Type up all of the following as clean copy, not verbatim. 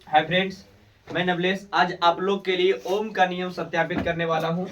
Hi friends, मैं नवलेश आज आप लोग के लिए ओम का नियम सत्यापित करने वाला हूं,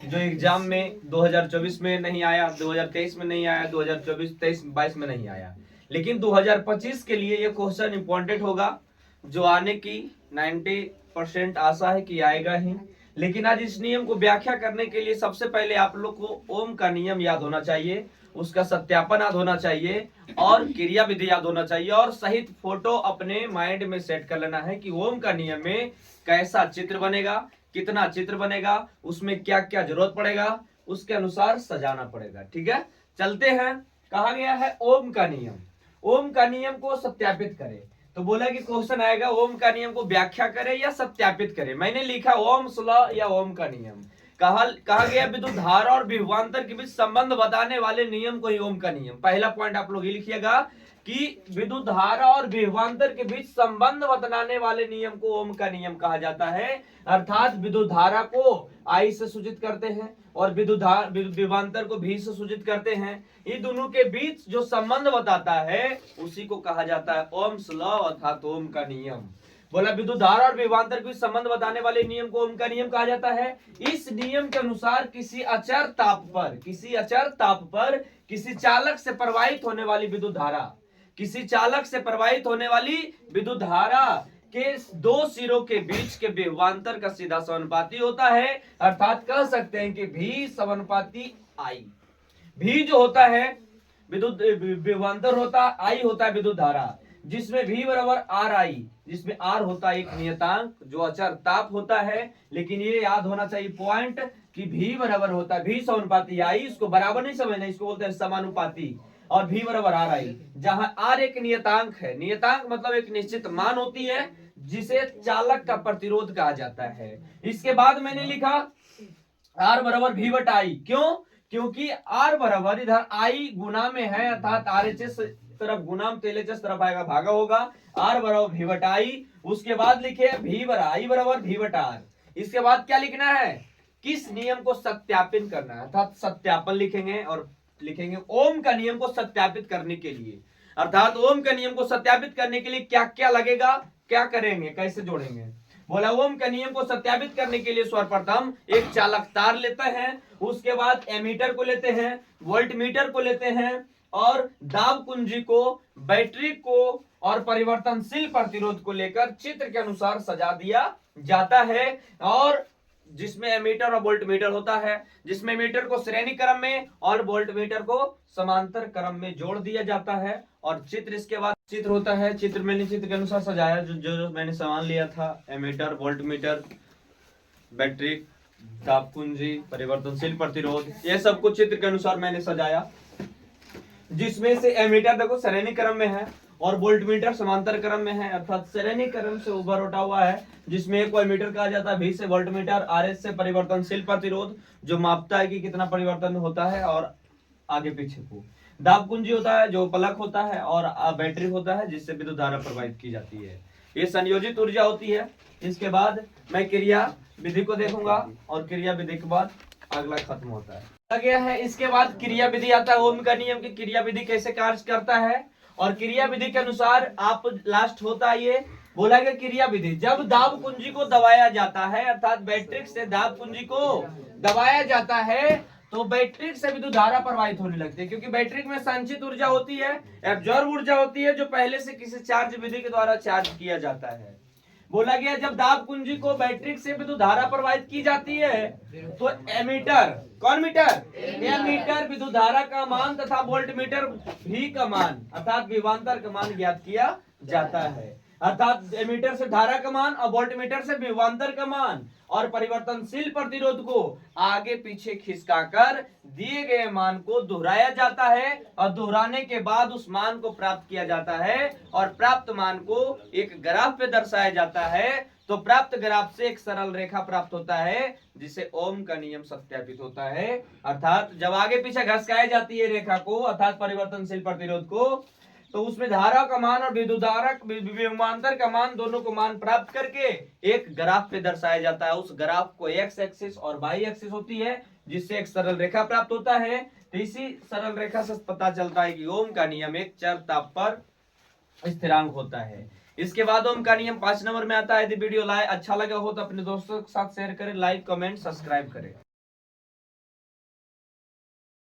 जो एग्जाम में 2024 में नहीं आया, 2023 में नहीं आया, 2024, 23, 22 में नहीं आया, लेकिन 2025 के लिए ये क्वेश्चन इंपॉर्टेंट होगा, जो आने की 90% आशा है कि आएगा ही। लेकिन आज इस नियम को व्याख्या करने के लिए सबसे पहले आप लोग को ओम का नियम याद होना चाहिए, उसका सत्यापन याद होना चाहिए और क्रिया विधि याद होना चाहिए और सहित फोटो अपने माइंड में सेट कर लेना है कि ओम का नियम में कैसा चित्र बनेगा, कितना चित्र बनेगा, उसमें क्या क्या जरूरत पड़ेगा, उसके अनुसार सजाना पड़ेगा। ठीक है, चलते हैं। कहा गया है ओम का नियम, ओम का नियम को सत्यापित करें। तो बोला कि क्वेश्चन आएगा ओम का नियम को व्याख्या करें या सत्यापित करें। मैंने लिखा ओम्स लॉ या ओम का नियम। कहा गया विद्युत धारा और विभवांतर के बीच संबंध बताने वाले नियम को ही ओम का नियम। पहला पॉइंट आप लोग ये लिखिएगा कि विद्युत धारा और विभवांतर के बीच संबंध बताने वाले नियम को ओम का नियम कहा जाता है। अर्थात विद्युत धारा को आई से सूचित करते हैं और विभवांतर को भी से सूचित करते हैं। इन दोनों के बीच जो संबंध बताता है उसी को कहा जाता है ओम्स लॉ अर्थात ओम का नियम। बोला विद्युत धारा और विभवांतर के बीच संबंध बताने वाले नियम को ओम का नियम कहा जाता है। इस नियम के अनुसार किसी अचर ताप पर किसी चालक से प्रवाहित होने वाली विद्युत धारा, किसी चालक से प्रवाहित होने वाली विद्युत धारा के दो सिरों के बीच के विभवांतर का सीधा समानुपाती होता है। अर्थात कह सकते हैं कि भी समानुपाती आई। भी जो होता है विद्युत विभवांतर होता है, आई होता है विद्युत धारा, जिसमें V बराबर आर आई, जिसमें R होता है एक नियतांक जो अचर ताप होता है। लेकिन ये याद होना चाहिए पॉइंट कि V बराबर होता है V समानुपाती आई। इसको बराबर नहीं समझना, इसको बोलते हैं समानुपाती। और V बराबर आर आई, जहां R एक नियतांक है। नियतांक मतलब एक निश्चित मान होती है जिसे चालक का प्रतिरोध कहा जाता है। इसके बाद मैंने लिखा R बराबर V बटा आई। क्यों? क्योंकि R बराबर इधर I गुना में है, अर्थात RHS तरफ गुना LHS तरफ आएगा, भागा होगा। R बराबर V बटा आई। उसके बाद लिखे I बराबर V बटा R। इसके बाद क्या लिखना है? किस नियम को सत्यापित करना है, अर्थात सत्यापन लिखेंगे और लिखेंगे ओम का नियम को सत्यापित करने के लिए। अर्थात ओम का नियम को सत्यापित करने के लिए क्या क्या लगेगा, क्या करेंगे, कैसे जोड़ेंगे। बोला ओम का नियम को सत्यापित करने के लिए सर्वप्रथम एक चालक तार लेते हैं, उसके बाद एमीटर को लेते हैं, वोल्टमीटर को लेते हैं और दाब कुंजी को, बैटरी को और परिवर्तनशील प्रतिरोध को लेकर चित्र के अनुसार सजा दिया जाता है। और जिसमें एमीटर और वोल्टमीटर होता है, जिसमें मीटर को श्रेणी क्रम में और वोल्टमीटर को समांतर क्रम में जोड़ दिया जाता है। और चित्र इसके बाद चित्र होता है। चित्र मैंने चित्र के अनुसार सजाया, जो मैंने सामान लिया था, एमीटर, वोल्टमीटर, बैटरी, दाब कुंजी, परिवर्तनशील प्रतिरोध, ये सब कुछ चित्र के अनुसार मैंने सजाया। जिसमें से एमीटर देखो श्रेणी क्रम में है और वोल्टमीटर समांतर क्रम में है, अर्थात श्रेणी क्रम से ऊपर उठा हुआ है। जिसमें एक वोल्टमीटर कहा जाता है, V से वोल्टमीटर, RS से परिवर्तनशील प्रतिरोध जो मापता है कि कितना परिवर्तन होता है और आगे पीछे को। दाब कुंजी होता है जो प्लग होता है और बैटरी होता है जिससे विद्युत धारा प्रवाहित की जाती है। ये संयोजित ऊर्जा होती है। इसके बाद मैं क्रिया विधि को देखूंगा और क्रिया विधि के बाद अगला खत्म होता है। गया है इसके बाद क्रिया विधि आता है। ओम का नियम की क्रिया विधि कैसे कार्य करता है और क्रिया विधि के अनुसार आप लास्ट होता है। ये बोला गया क्रिया विधि जब दाब कुंजी को दबाया जाता है, अर्थात बैटरी से दाब कुंजी को दबाया जाता है तो बैटरी से विद्युत धारा प्रवाहित होने लगती है, क्योंकि बैटरी में संचित ऊर्जा होती है, एब्जॉर्ब ऊर्जा होती है जो पहले से किसी चार्ज विधि के द्वारा चार्ज किया जाता है। बोला गया जब दाब कुंजी को बैटरी से विद्युत धारा प्रवाहित की जाती है तो एमीटर, कौन मीटर, एमीटर विद्युत धारा का मान तथा वोल्टमीटर भी का मान अर्थात विभवांतर का मान ज्ञात किया जाता है। अर्थात एमीटर से धारा का मान और वोल्टमीटर से विभवांतर का मान और परिवर्तनशील प्रतिरोध को आगे पीछे खिसकाकर दिए गए मान को दोहराया जाता है और दोहराने के बाद उस मान को प्राप्त किया जाता है और प्राप्त मान को एक ग्राफ पे दर्शाया जाता है। तो प्राप्त ग्राफ से एक सरल रेखा प्राप्त होता है जिसे ओम का नियम सत्यापित होता है। अर्थात जब आगे पीछे घसकाई जाती है रेखा को, अर्थात परिवर्तनशील प्रतिरोध को, तो उसमें धारा का मान और विद्युत धारा विभवांतर का मान दोनों को मान प्राप्त करके एक ग्राफ पे दर्शाया जाता है। उस ग्राफ को एक्स एक्सिस और वाई एक्सिस होती है जिससे एक सरल रेखा प्राप्त होता है। तो इसी सरल रेखा से पता चलता है कि ओम का नियम एक चर ताप पर स्थिरांक होता है। इसके बाद ओम का नियम 5 नंबर में आता है। यदि वीडियो अच्छा लगा हो तो अपने दोस्तों के साथ शेयर करें, लाइक कमेंट सब्सक्राइब करें।